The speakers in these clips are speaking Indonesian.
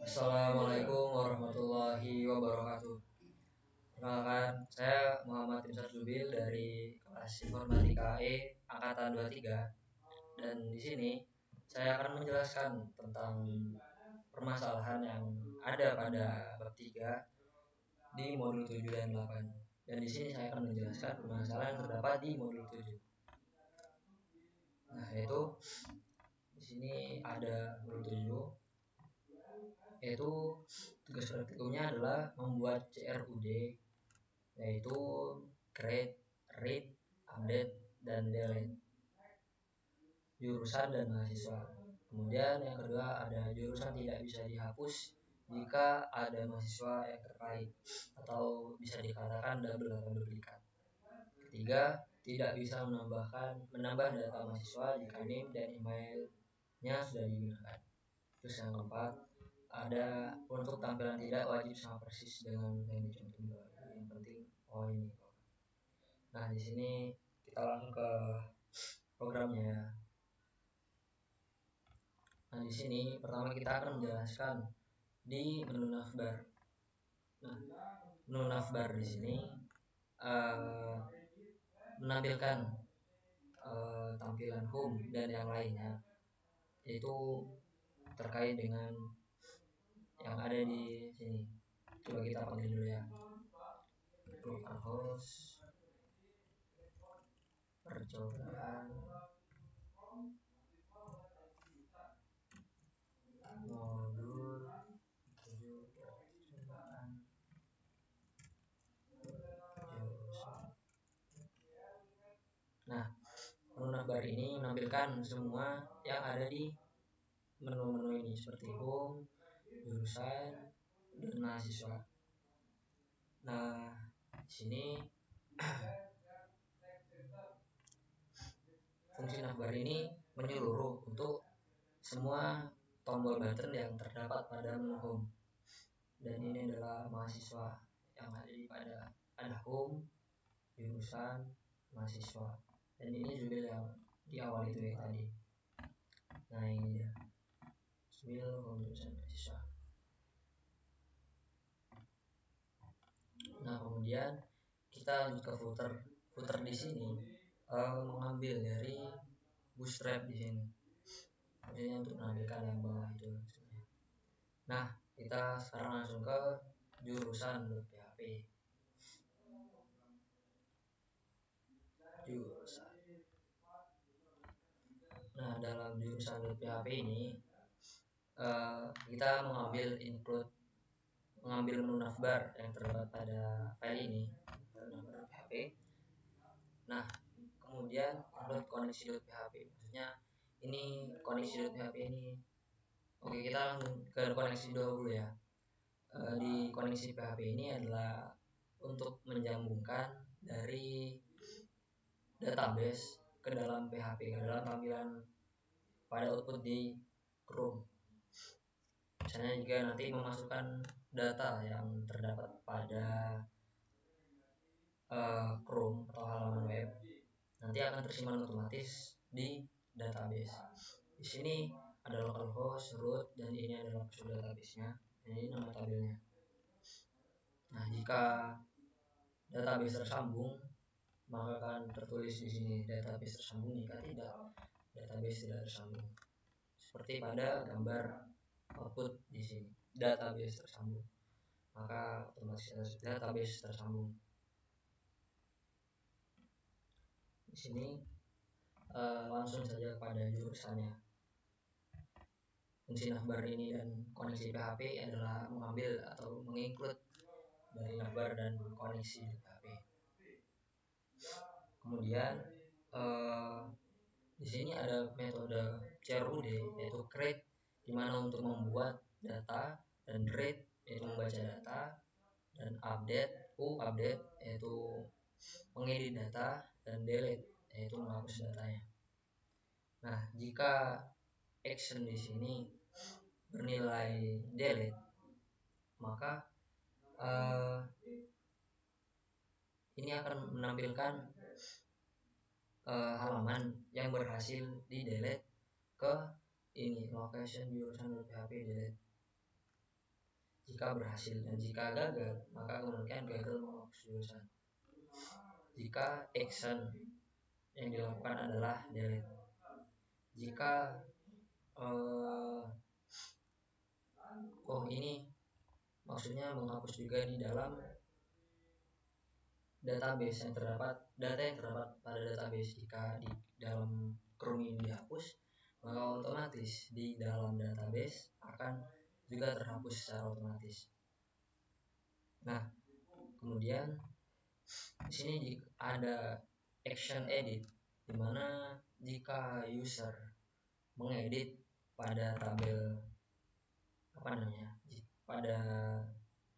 Assalamualaikum warahmatullahi wabarakatuh. Perkenalkan, saya Muhammad Timsar Zubil dari kelas Informatika E angkatan 23. Dan di sini saya akan menjelaskan tentang permasalahan yang ada pada bab 3 di modul 7 dan 8. Dan di sini saya akan menjelaskan permasalahan yang terdapat di modul 7. Nah, yaitu di sini ada modul 7, yaitu tugas praktikumnya adalah membuat CRUD, yaitu create, read, update, dan delete jurusan dan mahasiswa. Kemudian yang kedua ada jurusan tidak bisa dihapus jika ada mahasiswa yang terkait atau bisa dikatakan double atau duplikat. Ketiga, tidak bisa menambah data mahasiswa jika NIM dan emailnya sudah digunakan. Terus yang keempat, ada untuk tampilan tidak wajib sama persis dengan yang dicontohkan. Yang penting ini. Nah, di sini kita langsung ke programnya. Nah, di sini pertama kita akan menjelaskan di menu navbar. Nah, menu navbar di sini menampilkan tampilan home dan yang lainnya, yaitu terkait dengan yang ada di sini. Coba kita panggil dulu ya. Localhost, percobaan, modul 7, percobaan jurusan. Nah, menu navbar ini menampilkan semua yang ada di menu-menu ini seperti home, jurusan, dan mahasiswa. Nah, di sini fungsi navbar ini menyeluruh untuk semua tombol button yang terdapat pada menu home. Dan ini adalah mahasiswa yang ada home, jurusan, mahasiswa. Dan ini juga yang di awal itu ya tadi. Nah, ini dia. Home, jurusan, mahasiswa. Nah, kemudian kita lanjut ke footer. Footer di sini mengambil dari bootstrap di sini. Maksudnya untuk menampilkan yang bawah itu. Nah, kita sekarang langsung ke jurusan.php. Jurusan. Nah, dalam jurusan.php ini kita mengambil menu navbar yang terdapat pada file ini, navbar.php. Nah, kemudian include koneksi.php. Maksudnya ini koneksi.php ini. Oke, kita langsung ke koneksi dulu ya. Di koneksi PHP ini adalah untuk menyambungkan dari database ke dalam PHP, ke dalam tampilan pada output di Chrome. Misalnya juga nanti memasukkan data yang terdapat pada Chrome atau halaman web, nanti akan tersimpan otomatis di database. Di sini ada localhost, root, dan ini adalah maksud database-nya. Ini nama tabelnya. Nah, jika database tersambung, maka akan tertulis di sini database tersambung. Jika tidak, database tidak tersambung. Seperti pada gambar output di sini, database tersambung. Maka otomatis database tersambung. Di sini langsung saja pada jurusannya. Fungsi navbar ini dan koneksi PHP adalah mengambil atau menginclude dari navbar dan koneksi PHP. Kemudian di sini ada metode CRUD, yaitu create, di mana untuk membuat data, dan read, yaitu membaca data, dan update, yaitu mengedit data, dan delete, yaitu menghapus datanya. Nah, jika action di sini bernilai delete, maka ini akan menampilkan halaman yang berhasil di delete ke ini location jurusan.php delete. jika berhasil, dan jika gagal maka kemungkinan gagal menghapus jurusan. Jika action yang dilakukan adalah delete. Jika ini maksudnya menghapus juga di dalam database yang terdapat data yang terdapat pada database. Jika di dalam Chrome ini dihapus, maka otomatis di dalam database akan juga terhapus secara otomatis. Nah, kemudian di sini ada action edit, di mana jika user mengedit pada tabel pada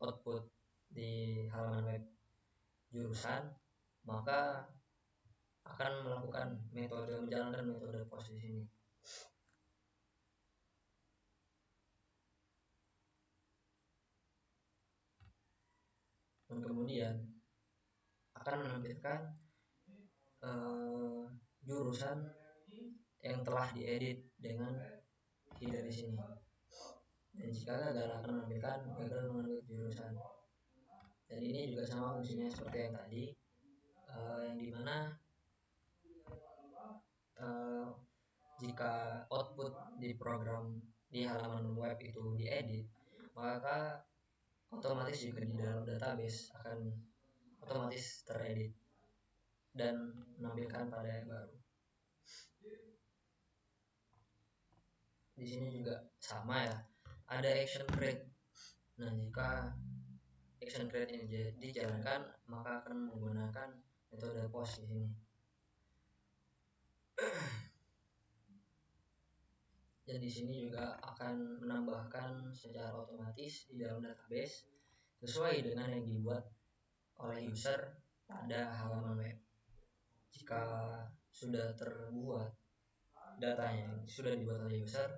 output di halaman web jurusan, maka akan menjalankan metode post di sini. Dan kemudian akan menampilkan jurusan yang telah diedit dengan key dari sini. Dan jika gagal akan menampilkan gagal mengambil jurusan. Dan ini juga sama fungsinya seperti yang tadi, yang dimana jika output di program di halaman web itu diedit, maka otomatis juga di dalam database akan otomatis teredit dan menampilkan pada yang baru. Di sini juga sama ya, ada action create. Nah, jika action create ini dijalankan, maka akan menggunakan metode post di sini. Dan di sini juga akan menambahkan secara otomatis di dalam database sesuai dengan yang dibuat oleh user pada halaman web. Jika sudah terbuat datanya sudah dibuat oleh user,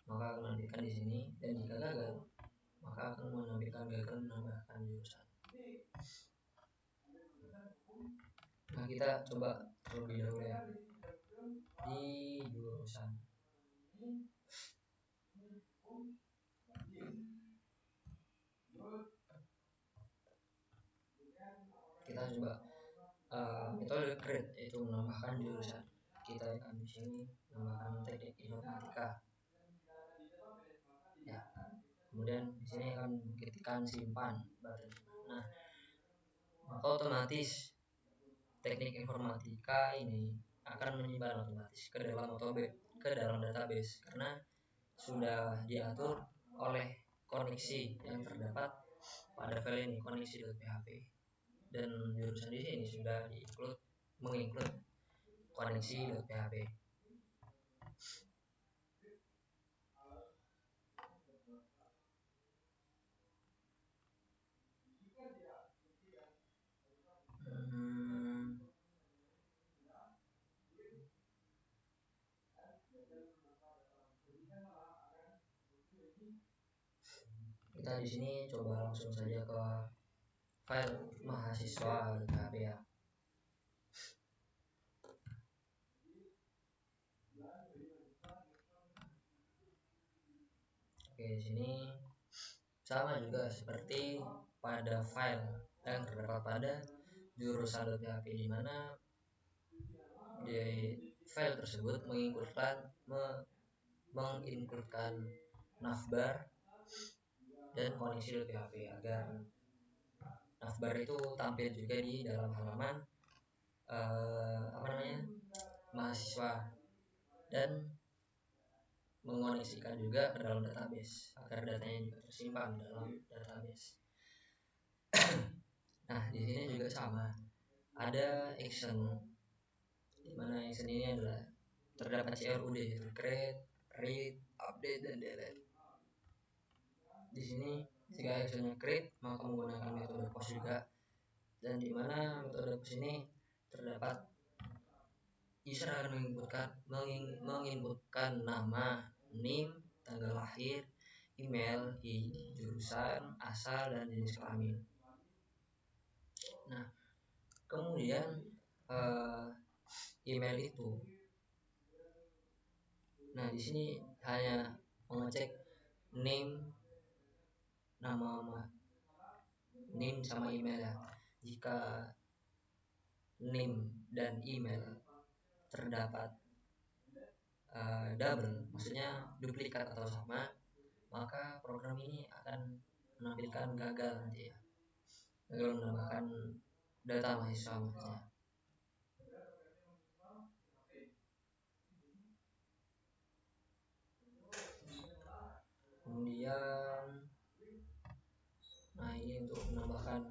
maka akan menampilkan di sini, dan jika gagal maka akan menampilkan gagal menambahkan jurusan. Nah, kita coba terlebih dahulu ya di jurusan. Kita coba metode create, yaitu menambahkan jurusan. Kita akan di sini menambahkan teknik informatika. Ya. Kemudian di sini akan ketikkan simpan button. Nah, maka otomatis teknik informatika ini akan menyimpan otomatis ke dalam database karena sudah diatur oleh koneksi yang terdapat pada file ini, koneksi.php. Dan jurusan di sini sudah menginclude koneksi.php. Kita di sini coba langsung saja ke file mahasiswa.php ya. Oke, di sini sama juga seperti pada file yang terdapat pada jurusan.php, di mana di file tersebut menginkludkan navbar dan koneksi.php agar navbar itu tampil juga di dalam halaman mahasiswa, dan mengoneksikan juga ke dalam database agar datanya juga tersimpan dalam database. Nah, di sini juga sama, ada action, di mana action ini adalah terdapat CRUD, create, read, update, dan delete. Di sini jika actionnya create maka menggunakan metode post juga, dan di mana metode post ini terdapat user akan menginputkan nama, NIM, tanggal lahir, email, jurusan, asal, dan jenis kelamin. Nah, kemudian email itu, nah di sini hanya mengecek name, nama NIM sama email ya. Jika NIM dan email terdapat double, maksudnya duplikat atau sama, maka program ini akan menampilkan gagal nanti ya. Gagal menambahkan data mahasiswa maksudnya. Kemudian, nah ini untuk menambahkan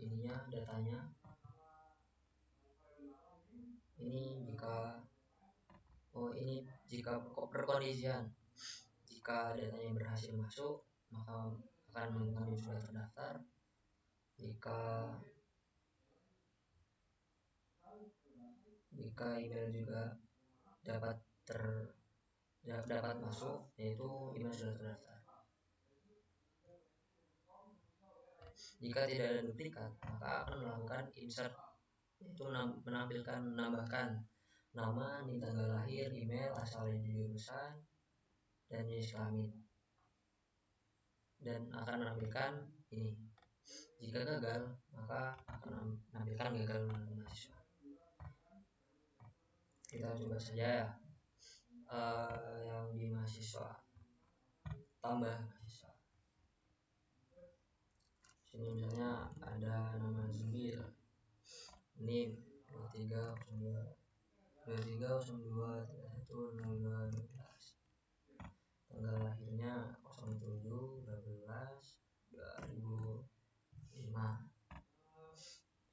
ininya datanya. Ini jika perkondisian, jika datanya berhasil masuk, maka akan menunjukkan sudah terdaftar. Jika email juga dapat masuk, yaitu email sudah terdaftar. Jika tidak ada duplikat, maka akan melakukan insert, yaitu menambahkan nama, tanggal lahir, email, asal jurusan, dan jenis kelamin, dan akan menampilkan ini. Jika gagal, maka akan menampilkan gagal mahasiswa. Kita coba saja ya. Yang di mahasiswa, tambah mahasiswa. Sini misalnya ada nama Zubil, NIM 2302 tanggal lahirnya 07/12/2005.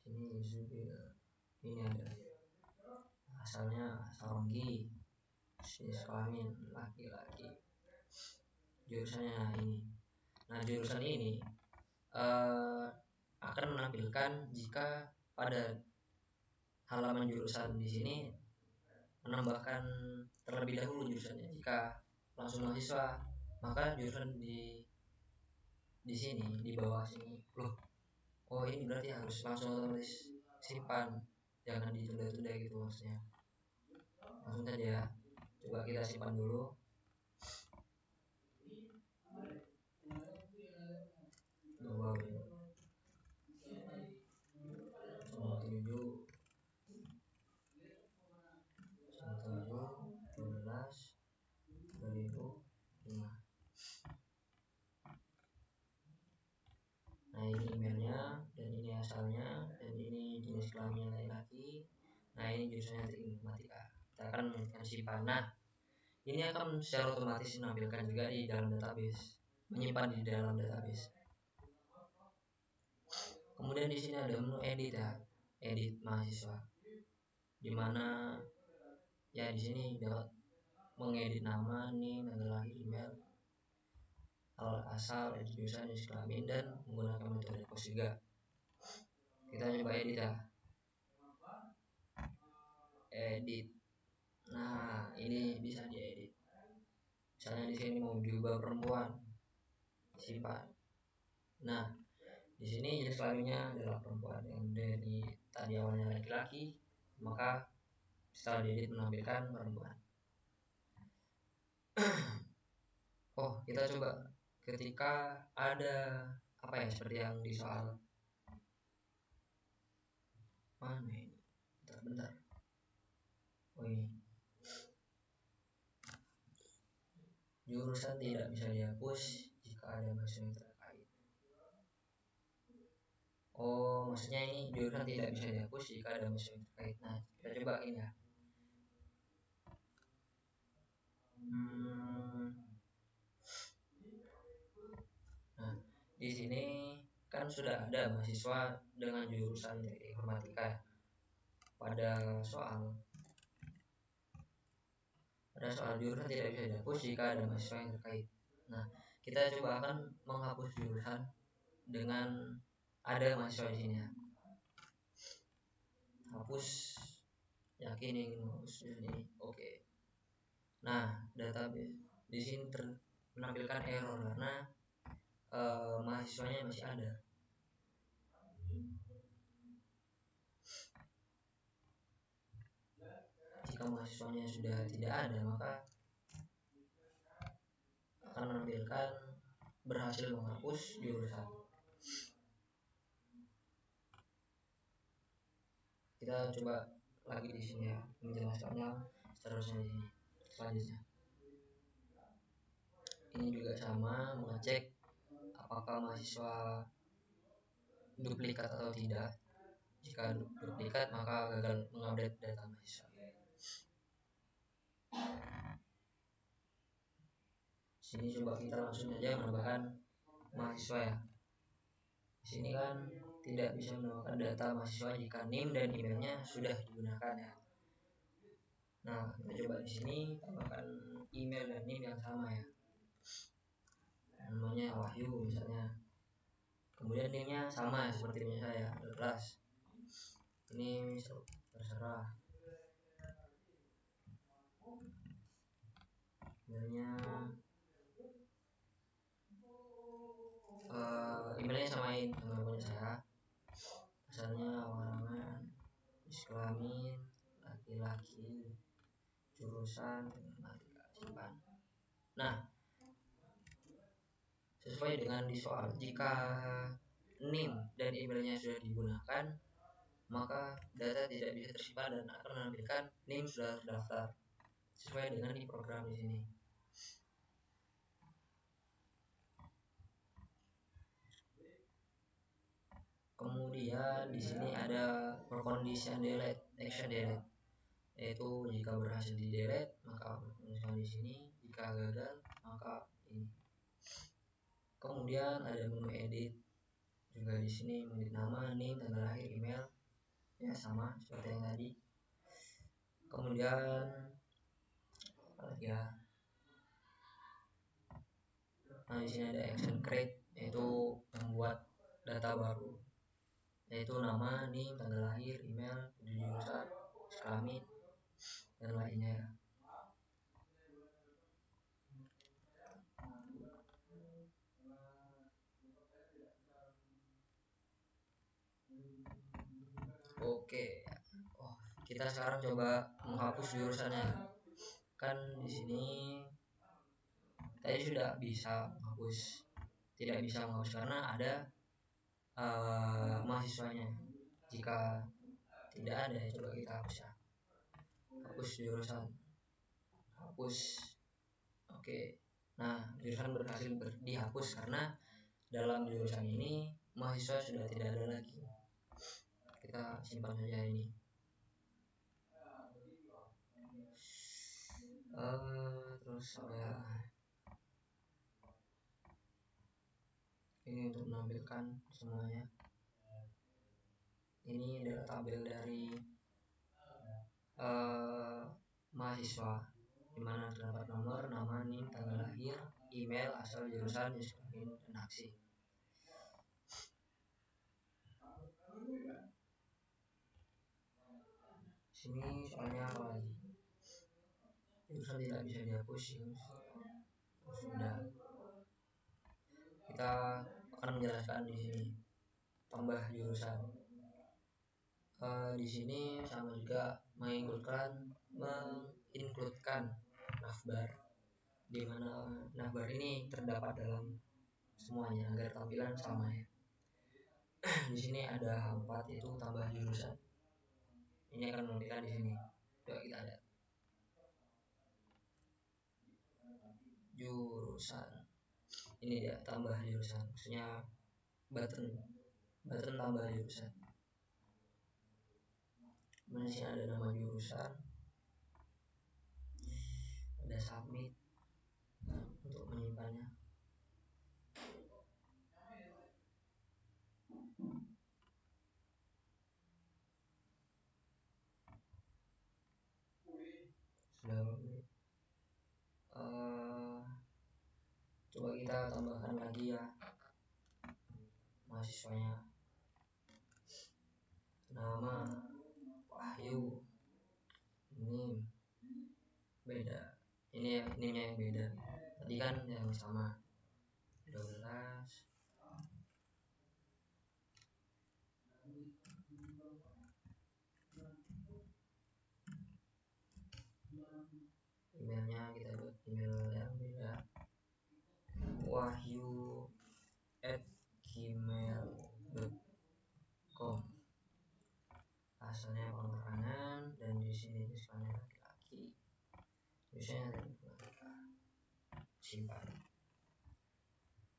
Sini Zubil, ini ada asalnya Saronggi, jenis kelamin laki-laki, jurusannya ini. Nah, jurusan ini akan menampilkan jika pada halaman jurusan di sini menambahkan terlebih dahulu jurusannya. Jika langsung mahasiswa, maka jurusan di sini di bawah sini. Oh ini berarti harus langsung otomatis simpan, jangan ditunda-tunda gitu maksudnya. Langsung saja ya. Coba kita simpan dulu. Wow. 2005. Nah ini emailnya, dan ini asalnya, dan ini jenis kelaminnya laki-laki. Nah ini jurusannya teknik informatika. Kita akan menyimpan simpan. Nah ini akan secara otomatis menampilkan juga di dalam database, menyimpan di dalam database. Kemudian di sini ada menu edit ya, edit mahasiswa, dimana ya di sini dapat mengedit nama, nih, tanggal lahir, email, asal, jurusan, jenis kelamin, dan menggunakan metode pos juga. Kita coba edit ya. Edit. Nah ini bisa diedit. Misalnya di sini mau diubah perempuan, simpan. Nah di sini jenis kelaminnya adalah perempuan, yang dari tadi awalnya laki-laki, maka setelah diedit menampilkan perempuan. Oh kita coba ketika ada apa ya, seperti yang di soal mana ini, bentar. Oh ini, jurusan tidak bisa dihapus jika ada mahasiswa yang terkait. Oh maksudnya ini jurusan tidak bisa dihapus jika ada mahasiswa yang terkait. Nah kita coba ini ya. Nah di sini kan sudah ada mahasiswa dengan jurusan teknik informatika. Pada soal jurusan tidak bisa dihapus jika ada mahasiswa yang terkait. Nah kita coba akan menghapus jurusan dengan ada mahasiswa di sini ya. Hapus, yakin ingin menghapus ini, oke. Nah database di sini menampilkan error karena mahasiswanya masih ada. Jika mahasiswanya sudah tidak ada, maka akan menampilkan berhasil menghapus jurusan. Kita coba lagi di sini ya, menjelaskannya seterusnya di sini. Selanjutnya, ini juga sama, mengecek apakah mahasiswa duplikat atau tidak. Jika duplikat, maka gagal mengupdate data mahasiswa. Sini coba kita langsung saja menambahkan mahasiswa ya. Di sini kan tidak bisa menambahkan data mahasiswa jika NIM dan emailnya sudah digunakan ya. Nah, kita coba di sini tambahkan email dan NIM yang sama ya. Namanya Wahyu misalnya. Kemudian NIM-nya sama ya seperti punya saya, kelas. Ini terserah. Emailnya emailnya samain sama punya saya. Asalnya awalangan, kelamin, laki-laki, jurusan, matematika, simpan. Nah, sesuai dengan di soal, jika NIM dan emailnya sudah digunakan, maka data tidak bisa tersimpan dan akan menampilkan NIM sudah terdaftar sesuai dengan di program di sini. Kemudian di sini ada percondition delete, action delete, yaitu jika berhasil di delete maka misalnya di sini, jika gagal maka ini. Kemudian ada menu edit juga di sini, edit nama, name, tanggal lahir, email, ya sama seperti yang tadi. Kemudian apalagi ya, nah di sini ada action create, yaitu membuat data baru, yaitu nama, name, tanggal lahir, email, jurusan, kelamin, dan lainnya ya. Oke, kita sekarang coba menghapus jurusannya. Kan di sini tadi sudah bisa menghapus, tidak bisa menghapus karena ada mahasiswanya. Jika tidak ada, coba kita hapus ya. Hapus jurusan, hapus. Oke, nah jurusan berhasil dihapus karena dalam jurusan ini mahasiswa sudah tidak ada lagi. Kita simpan saja ini. Terus apa ya? Ini untuk menampilkan semuanya. Ini adalah tabel dari mahasiswa, di mana terdapat nomor, nama, NIM, tanggal lahir, email, asal jurusan, dan aksi. Sini soalnya apa lagi? Jurusan tidak bisa dihapus ya. Sudah. Kita akan menjelaskan di sini tambah jurusan. Di sini sama juga menginkludkan navbar, di mana navbar ini terdapat dalam semuanya agar tampilan sama ya. Di sini ada 4, itu tambah jurusan. Ini akan menampilkan di sini. Coba kita lihat. Jurusan. Ini dia tambah jurusan. Maksudnya button tambah jurusan. Di sini ada nama jurusan. Ada submit untuk menyimpannya. Sudah. Coba kita tambahkan lagi ya mahasiswanya. Nama Wahyu, ini beda, ini ininya yang beda, tadi kan yang sama 12. Emailnya kita buat email yang beda, Wahyu simpan.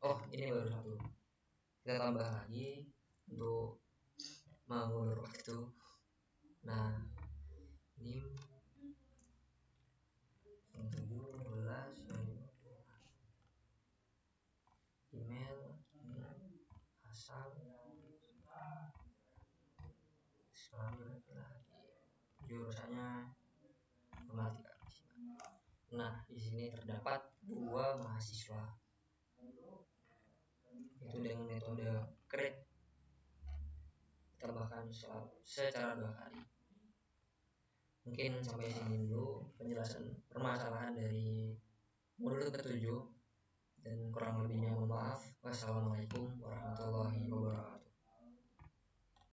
Oh, ini baru satu, kita tambah lagi untuk mengulur waktu. Nah, ini 17 email ini asal selalu lagi jurusannya informatika. Nah, di sini terdapat 2 mahasiswa, itu dengan metode create, tambahkan secara 2 kali. Mungkin sampai sini dulu penjelasan permasalahan dari modul ke-7, dan kurang lebihnya mohon maaf. Wassalamualaikum.